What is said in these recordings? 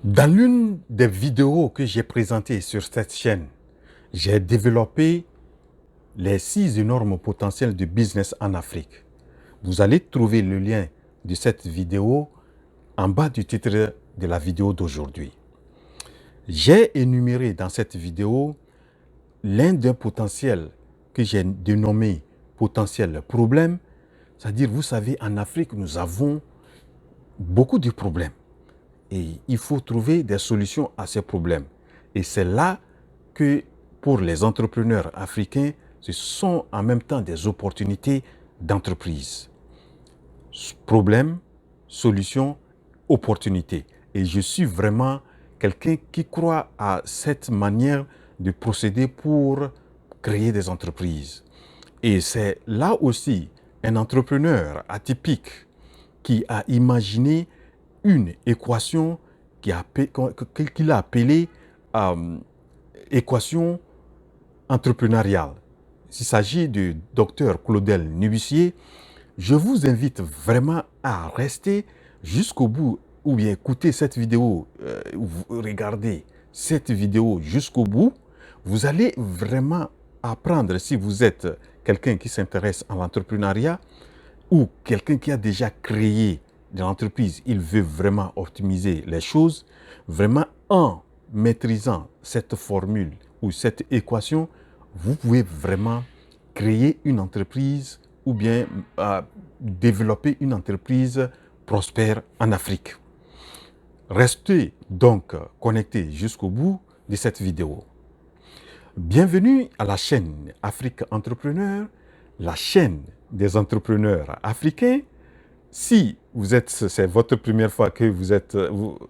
Dans l'une des vidéos que j'ai présentées sur cette chaîne, j'ai développé les 6 énormes potentiels de business en Afrique. Vous allez trouver le lien de cette vidéo en bas du titre de la vidéo d'aujourd'hui. J'ai énuméré dans cette vidéo l'un des potentiels que j'ai dénommé potentiel problème, c'est-à-dire, vous savez, en Afrique, nous avons beaucoup de problèmes. Et il faut trouver des solutions à ces problèmes. Et c'est là que, pour les entrepreneurs africains, ce sont en même temps des opportunités d'entreprise. Problème, solution, opportunité. Et je suis vraiment quelqu'un qui croit à cette manière de procéder pour créer des entreprises. Et c'est là aussi un entrepreneur atypique qui a imaginé une équation qu'il a appelée équation entrepreneuriale. Il s'agit du docteur Claudel Nubissier. Je vous invite vraiment à rester jusqu'au bout ou bien écouter cette vidéo, regarder cette vidéo jusqu'au bout. Vous allez vraiment apprendre, si vous êtes quelqu'un qui s'intéresse à l'entrepreneuriat ou quelqu'un qui a déjà créé de l'entreprise, il veut vraiment optimiser les choses, vraiment en maîtrisant cette formule ou cette équation, vous pouvez vraiment créer une entreprise ou bien développer une entreprise prospère en Afrique. Restez donc connectés jusqu'au bout de cette vidéo. Bienvenue à la chaîne Afrique Entrepreneur, la chaîne des entrepreneurs africains. Si c'est votre première fois que vous êtes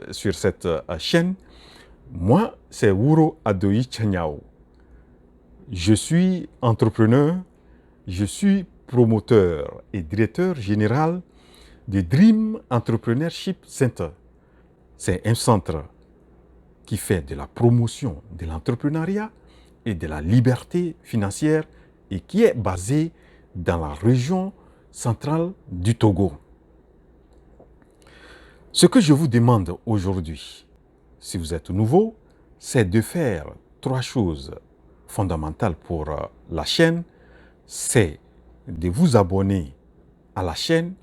sur cette chaîne, moi, c'est Wuro Adoyi Chanyao. Je suis entrepreneur, je suis promoteur et directeur général de Dream Entrepreneurship Center. C'est un centre qui fait de la promotion de l'entrepreneuriat et de la liberté financière et qui est basé dans la région centrale du Togo. Ce que je vous demande aujourd'hui, si vous êtes nouveau, c'est de faire 3 choses fondamentales pour la chaîne. C'est de vous abonner à la chaîne.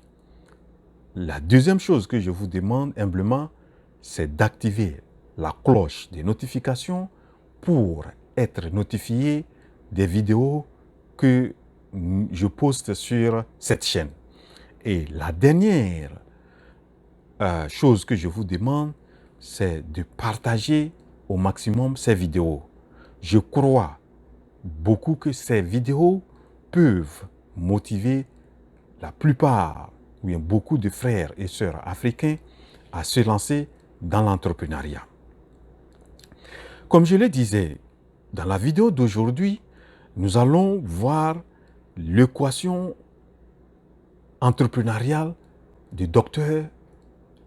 La deuxième chose que je vous demande humblement, c'est d'activer la cloche des notifications pour être notifié des vidéos que je poste sur cette chaîne. Et la dernière chose que je vous demande, c'est de partager au maximum ces vidéos. Je crois beaucoup que ces vidéos peuvent motiver la plupart, ou bien beaucoup de frères et sœurs africains à se lancer dans l'entrepreneuriat. Comme je le disais, dans la vidéo d'aujourd'hui, nous allons voir l'équation entrepreneuriale du docteur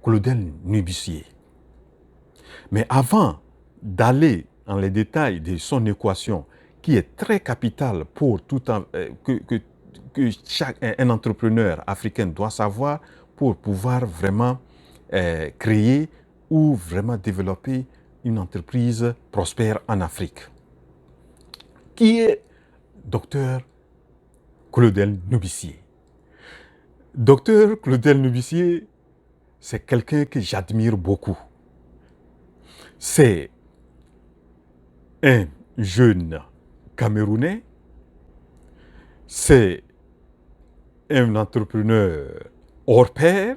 Claudel Nubissier. Mais avant d'aller dans les détails de son équation, qui est très capitale pour tout que un entrepreneur africain doit savoir pour pouvoir vraiment créer ou vraiment développer une entreprise prospère en Afrique. Qui est docteur Claudel Nubissier? Docteur Claudel Nubissier, c'est quelqu'un que j'admire beaucoup. C'est un jeune Camerounais, c'est un entrepreneur hors pair,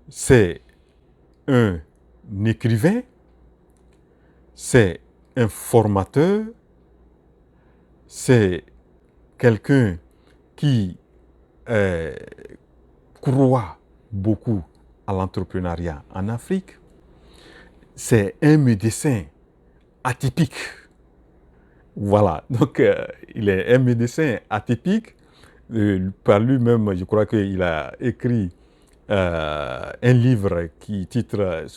c'est un écrivain, c'est un formateur, c'est quelqu'un qui croit beaucoup à l'entrepreneuriat en Afrique, c'est un médecin atypique. Voilà, donc il est un médecin atypique. Par lui-même, je crois qu'il a écrit un livre qui titre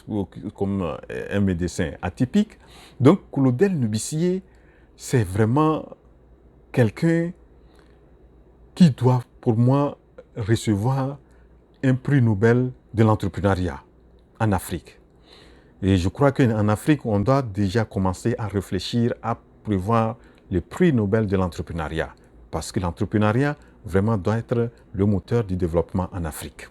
comme un médecin atypique. Donc, Claudel Nubissier, c'est vraiment quelqu'un qui doit, pour moi, recevoir un prix Nobel de l'entrepreneuriat en Afrique. Et je crois qu'en Afrique, on doit déjà commencer à réfléchir à prévoir le prix Nobel de l'entrepreneuriat. Parce que l'entrepreneuriat, vraiment, doit être le moteur du développement en Afrique.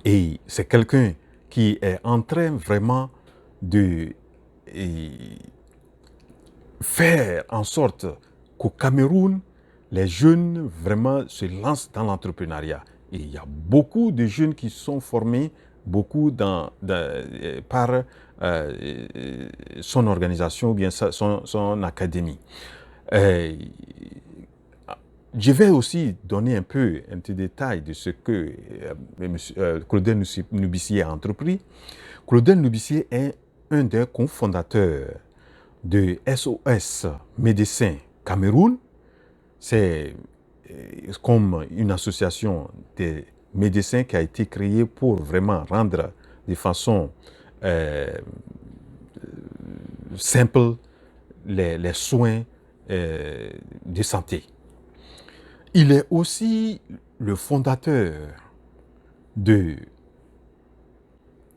Et c'est quelqu'un qui est en train vraiment de faire en sorte qu'au Cameroun, les jeunes vraiment se lancent dans l'entrepreneuriat. Et il y a beaucoup de jeunes qui sont formés, beaucoup par son organisation ou bien son académie. Je vais aussi donner un petit détail de ce que Claudel Nubissier a entrepris. Claudel Nubissier est un des cofondateurs de SOS Médecins Cameroun. C'est comme une association des médecins qui a été créée pour vraiment rendre de façon simple les soins de santé. Il est aussi le fondateur de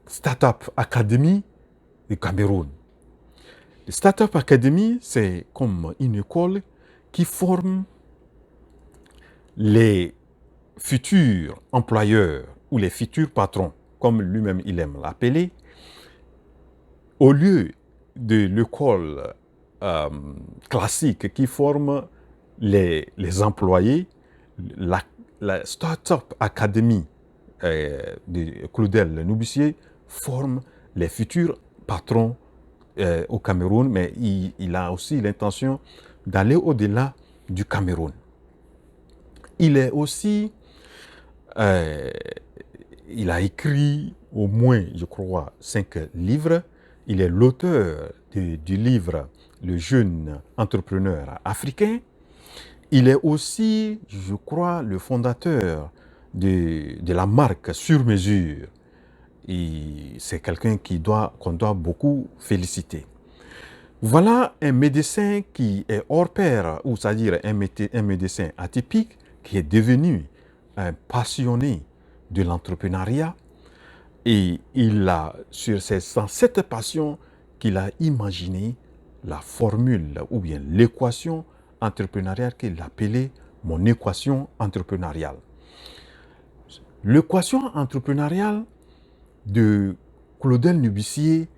Startup Academy du Cameroun. Le Startup Academy, c'est comme une école qui forme les futurs employeurs ou les futurs patrons, comme lui-même il aime l'appeler, au lieu de l'école classique qui forme les employés. La Startup Academy de Claudel Nubissier forme les futurs patrons au Cameroun, mais il a aussi l'intention d'aller au-delà du Cameroun. Il est aussi, il a écrit au moins, je crois, 5 livres. Il est l'auteur du livre Le jeune entrepreneur africain. Il est aussi, je crois, le fondateur de la marque Sur Mesure. Et c'est quelqu'un qu'on doit beaucoup féliciter. Voilà un médecin qui est hors pair, ou c'est-à-dire un médecin atypique qui est devenu un passionné de l'entrepreneuriat. Et c'est dans cette passion qu'il a imaginé la formule ou bien l'équation entrepreneuriale qu'il appelait mon équation entrepreneuriale. L'équation entrepreneuriale de Claudel Nubissier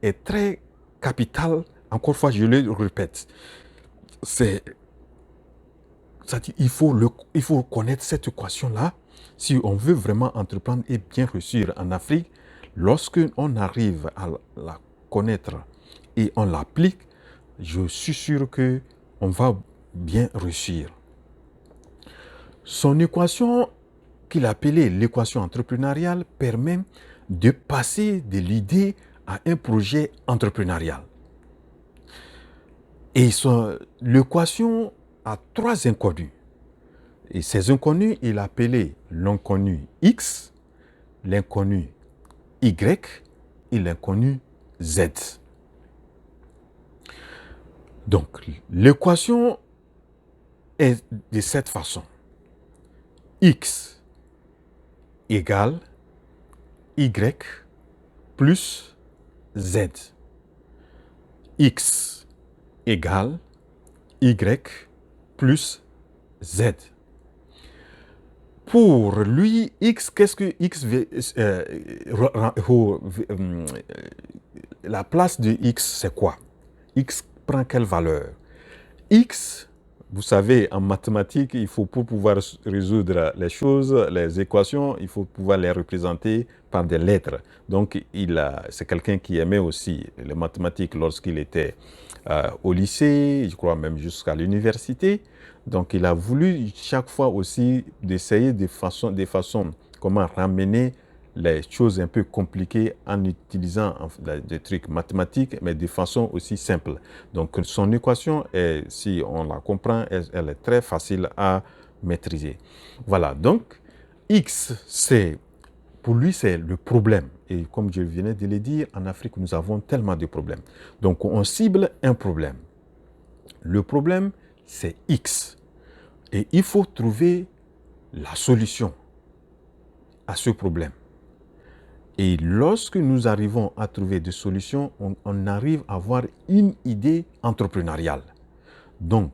est très capitale. Encore une fois, je le répète. Il faut connaître cette équation-là si on veut vraiment entreprendre et bien réussir en Afrique. Lorsqu'on arrive à la connaître et on l'applique, je suis sûr qu'on va bien réussir. Son équation, qu'il appelait l'équation entrepreneuriale, permet de passer de l'idée à un projet entrepreneurial. Et l'équation a 3 inconnus. Et ces inconnus, il appelait l'inconnu X, l'inconnu Y et l'inconnu Z. Donc, l'équation est de cette façon. X égale Y plus Z. X égale Y plus Z. Pour lui, X, qu'est-ce que X la place de X, c'est quoi? X prend quelle valeur? X, vous savez, en mathématiques, il faut pour pouvoir résoudre les choses, les équations, il faut pouvoir les représenter par des lettres. Donc, c'est quelqu'un qui aimait aussi les mathématiques lorsqu'il était au lycée, je crois même jusqu'à l'université. Donc, il a voulu chaque fois aussi d'essayer des façons comment ramener les choses un peu compliquées en utilisant des trucs mathématiques, mais de façon aussi simple. Donc, son équation, si on la comprend, elle est très facile à maîtriser. Voilà, donc, X, pour lui, c'est le problème. Et comme je venais de le dire, en Afrique, nous avons tellement de problèmes. Donc, on cible un problème. Le problème, c'est X. Et il faut trouver la solution à ce problème. Et lorsque nous arrivons à trouver des solutions, on arrive à avoir une idée entrepreneuriale. Donc,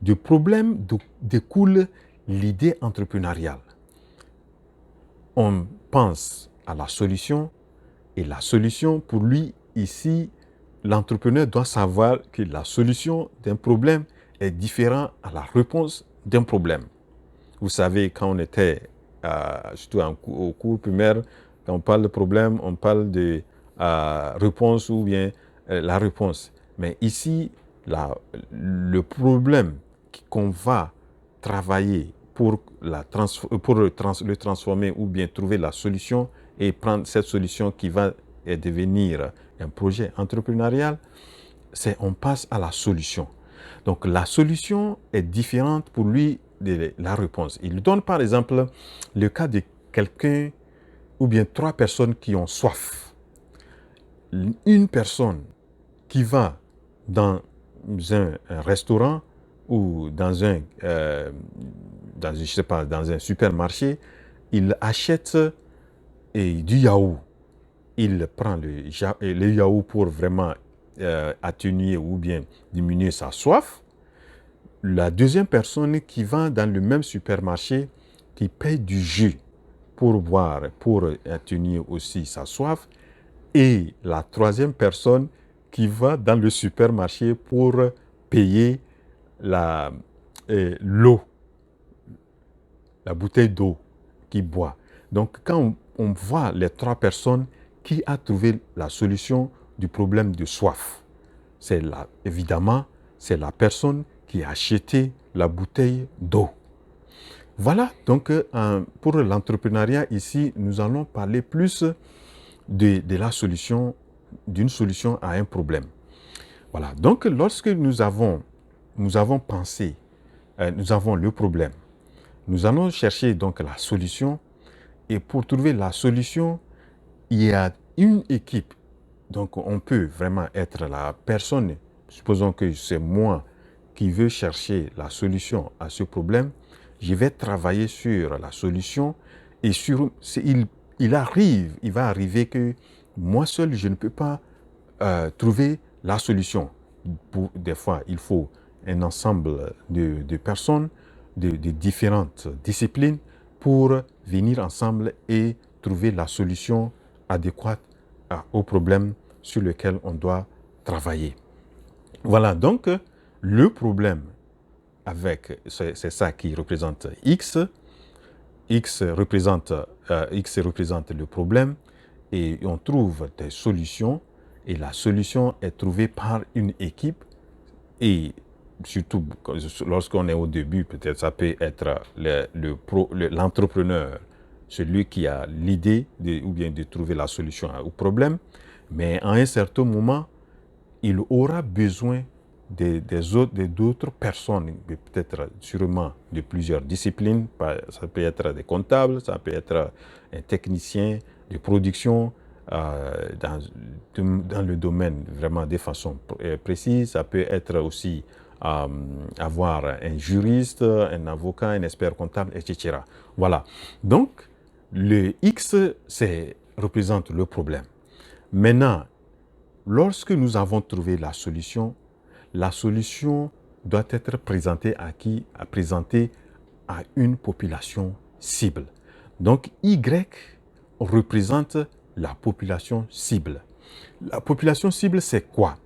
du problème découle l'idée entrepreneuriale. On pense à la solution et la solution, pour lui, ici, l'entrepreneur doit savoir que la solution d'un problème est différente à la réponse d'un problème. Vous savez, quand on était, surtout au cours primaire, quand on parle de problème, on parle de réponse ou bien la réponse. Mais ici, le problème qu'on va travailler pour le transformer ou bien trouver la solution et prendre cette solution qui va devenir un projet entrepreneurial, on passe à la solution. Donc la solution est différente pour lui de la réponse. Il donne par exemple le cas de quelqu'un ou bien 3 personnes qui ont soif. Une personne qui va dans un restaurant ou dans un supermarché, il achète du yaourt. Il prend le yaourt pour vraiment atténuer ou bien diminuer sa soif. La deuxième personne qui va dans le même supermarché, qui paye du jus pour boire, pour atténuer aussi sa soif. Et la troisième personne qui va dans le supermarché pour payer l'eau, la bouteille d'eau qu'il boit. Donc, quand on voit les 3 personnes, qui a trouvé la solution du problème de soif? Évidemment, c'est la personne qui a acheté la bouteille d'eau. Voilà, donc pour l'entrepreneuriat, ici, nous allons parler plus de la solution, d'une solution à un problème. Voilà, donc lorsque nous avons pensé, nous avons le problème, nous allons chercher donc la solution, et pour trouver la solution, il y a une équipe. Donc on peut vraiment être la personne, supposons que c'est moi qui veux chercher la solution à ce problème, je vais travailler sur la solution et il va arriver que moi seul, je ne peux pas trouver la solution. Des fois, il faut un ensemble de personnes de différentes disciplines pour venir ensemble et trouver la solution adéquate au problème sur lequel on doit travailler. Voilà, donc le problème c'est ça qui représente X. X représente le problème et on trouve des solutions et la solution est trouvée par une équipe et surtout lorsqu'on est au début, peut-être ça peut être l'entrepreneur, celui qui a l'idée ou bien de trouver la solution au problème, mais à un certain moment, il aura besoin d'autres personnes, peut-être sûrement de plusieurs disciplines. Ça peut être des comptables, ça peut être un technicien de production dans le domaine vraiment de façon précise. Ça peut être aussi avoir un juriste, un avocat, un expert comptable, etc. Voilà. Donc, le X représente le problème. Maintenant, lorsque nous avons trouvé la solution doit être présentée présentée à une population cible. Donc, Y représente la population cible. La population cible, c'est quoi?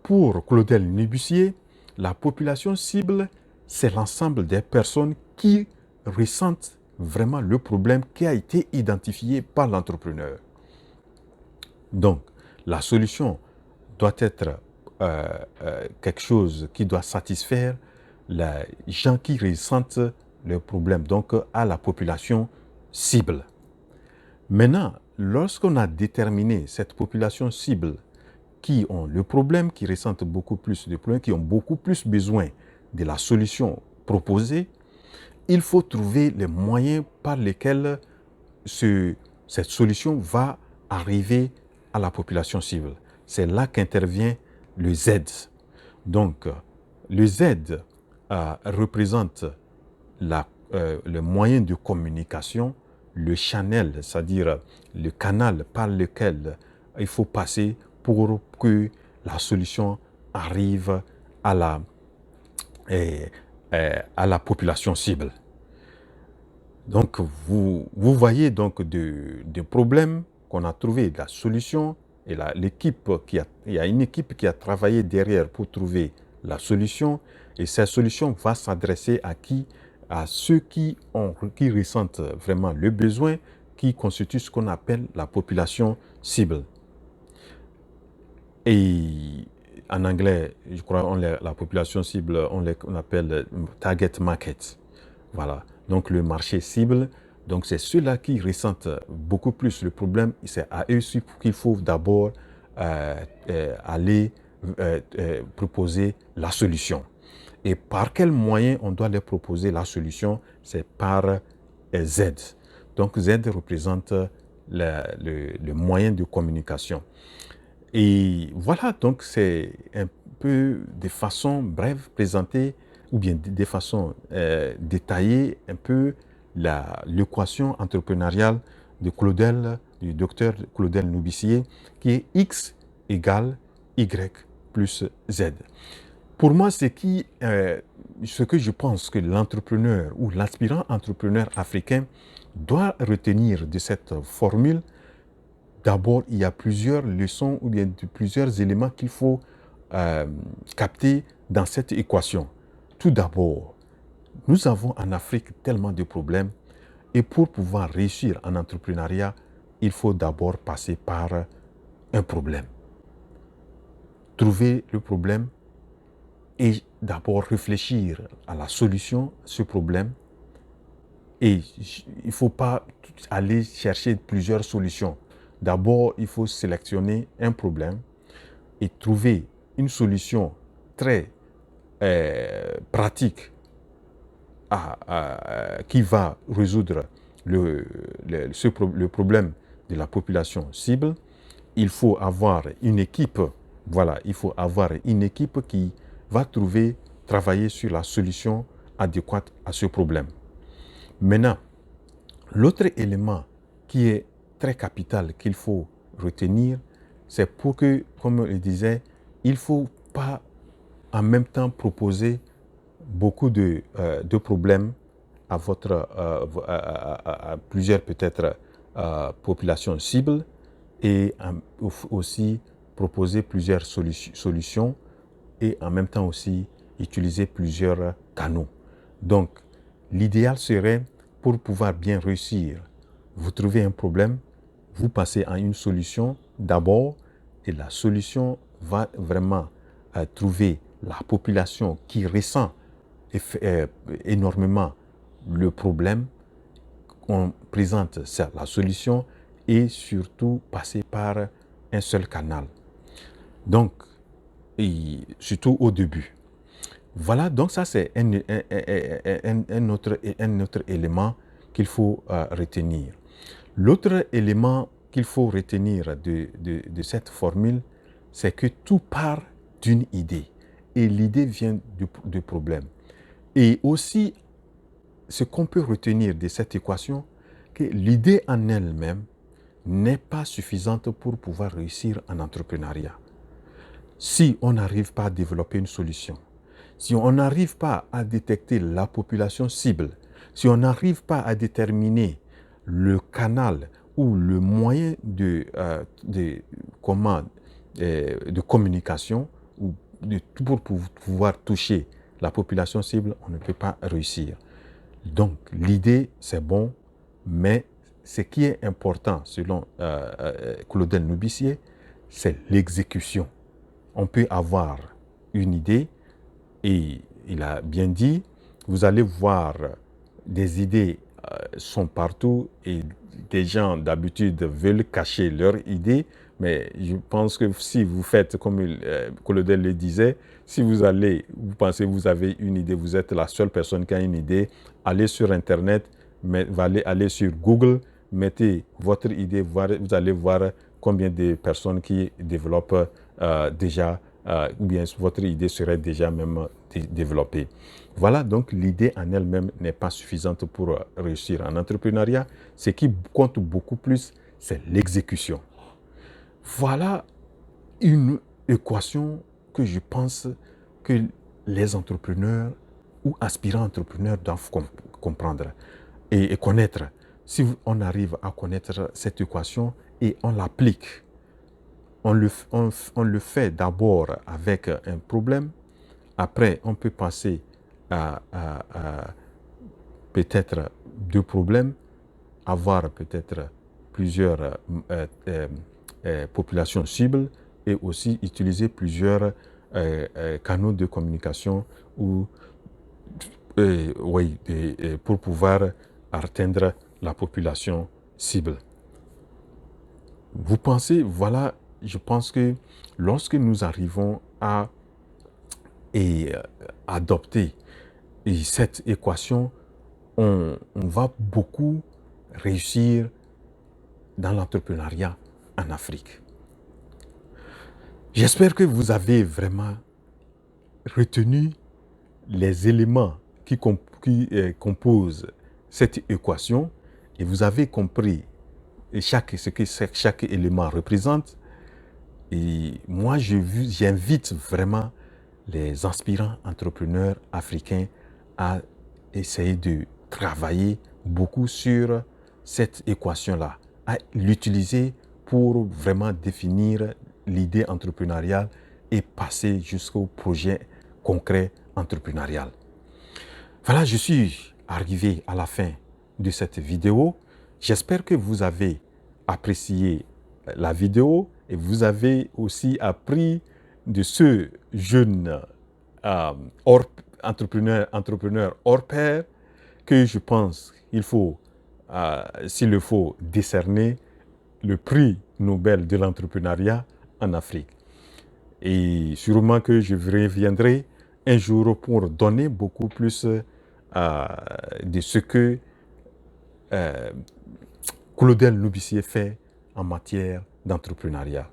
Pour Claudel Nibussier, la population cible, c'est l'ensemble des personnes qui ressentent vraiment le problème qui a été identifié par l'entrepreneur. Donc, la solution doit être quelque chose qui doit satisfaire les gens qui ressentent le problème, donc à la population cible. Maintenant, lorsqu'on a déterminé cette population cible qui ont le problème, qui ressentent beaucoup plus de problèmes, qui ont beaucoup plus besoin de la solution proposée, il faut trouver les moyens par lesquels cette solution va arriver à la population cible. C'est là qu'intervient le Z. Donc, le Z représente le moyen de communication le channel, c'est-à-dire le canal par lequel il faut passer pour que la solution arrive à la population cible. Donc, vous voyez donc des problèmes qu'on a trouvé, la solution, et il y a une équipe qui a travaillé derrière pour trouver la solution, et cette solution va s'adresser à qui? À ceux qui ressentent vraiment le besoin, qui constituent ce qu'on appelle la population cible. Et en anglais, je crois, la population cible, on appelle target market. Voilà. Donc, le marché cible, donc c'est ceux-là qui ressentent beaucoup plus le problème. C'est à eux qu'il faut d'abord aller proposer la solution. Et par quel moyen on doit leur proposer la solution? C'est par Z. Donc, Z représente le moyen de communication. Et voilà, donc c'est un peu de façon brève présentée, ou bien de façon détaillée, un peu l'équation entrepreneuriale du docteur Claudel Noubissier, qui est X égale Y plus Z. Pour moi, ce que je pense que l'entrepreneur ou l'aspirant entrepreneur africain doit retenir de cette formule, d'abord, il y a plusieurs leçons ou bien plusieurs éléments qu'il faut capter dans cette équation. Tout d'abord, nous avons en Afrique tellement de problèmes, et pour pouvoir réussir en entrepreneuriat, il faut d'abord passer par un problème. Trouver le problème et d'abord réfléchir à la solution à ce problème. Et il ne faut pas aller chercher plusieurs solutions. D'abord, il faut sélectionner un problème et trouver une solution très pratique qui va résoudre le problème de la population cible. Il faut avoir une équipe, il faut avoir une équipe qui va travailler sur la solution adéquate à ce problème. Maintenant, l'autre élément qui est très capital qu'il faut retenir, c'est pour que, comme je disais, il ne faut pas en même temps proposer beaucoup de problèmes à plusieurs peut-être populations cibles, et aussi proposer plusieurs solutions, et en même temps aussi utiliser plusieurs canaux. Donc, l'idéal serait, pour pouvoir bien réussir, vous trouvez un problème, vous passez à une solution d'abord, et la solution va vraiment trouver la population qui ressent énormément le problème. On présente la solution et surtout passer par un seul canal. Donc, surtout au début. Voilà, donc ça c'est un autre élément qu'il faut retenir. L'autre élément qu'il faut retenir de cette formule, c'est que tout part d'une idée. Et l'idée vient du problème. Et aussi, ce qu'on peut retenir de cette équation, que l'idée en elle-même n'est pas suffisante pour pouvoir réussir en entrepreneuriat. Si on n'arrive pas à développer une solution, si on n'arrive pas à détecter la population cible, si on n'arrive pas à déterminer le canal ou le moyen de communication pour pouvoir toucher la population cible, on ne peut pas réussir. Donc, l'idée, c'est bon, mais ce qui est important, selon Claudel Noubissier, c'est l'exécution. On peut avoir une idée, et il a bien dit, vous allez voir, des idées sont partout, et des gens d'habitude veulent cacher leurs idées, mais je pense que si vous faites comme Claudel le disait, si vous pensez que vous avez une idée, vous êtes la seule personne qui a une idée, allez sur Internet, allez sur Google, mettez votre idée, vous allez voir combien de personnes qui développent déjà ou bien votre idée serait déjà même développée. Voilà, donc l'idée en elle-même n'est pas suffisante pour réussir en entrepreneuriat. Ce qui compte beaucoup plus, c'est l'exécution. Voilà une équation que je pense que les entrepreneurs ou aspirants entrepreneurs doivent comprendre et connaître. Si on arrive à connaître cette équation et on l'applique, on le fait d'abord avec un problème, après on peut passer à peut-être deux problèmes, avoir peut-être plusieurs populations cibles et aussi utiliser plusieurs canaux de communication ou, oui, pour pouvoir atteindre la population cible. Vous pensez, voilà, je pense que lorsque nous arrivons à adopter cette équation, on va beaucoup réussir dans l'entrepreneuriat en Afrique. J'espère que vous avez vraiment retenu les éléments qui composent cette équation et vous avez compris ce que chaque élément représente. Et moi, j'invite vraiment les aspirants entrepreneurs africains à essayer de travailler beaucoup sur cette équation-là, à l'utiliser pour vraiment définir l'idée entrepreneuriale et passer jusqu'au projet concret entrepreneurial. Voilà, je suis arrivé à la fin de cette vidéo. J'espère que vous avez apprécié la vidéo et vous avez aussi appris de ce jeune entrepreneur hors pair que je pense qu'il faut, s'il le faut, décerner le prix Nobel de l'entrepreneuriat en Afrique. Et sûrement que je reviendrai un jour pour donner beaucoup plus de ce que Claudel Nubissier fait en matière d'entrepreneuriat.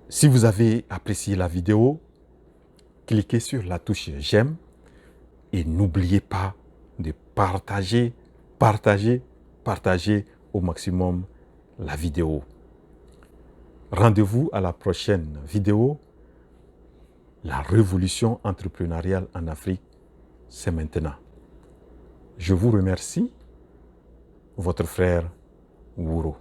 Si vous avez apprécié la vidéo, cliquez sur la touche j'aime et n'oubliez pas de partager au maximum la vidéo. Rendez-vous à la prochaine vidéo. La révolution entrepreneuriale en Afrique, c'est maintenant. Je vous remercie, votre frère Wouro.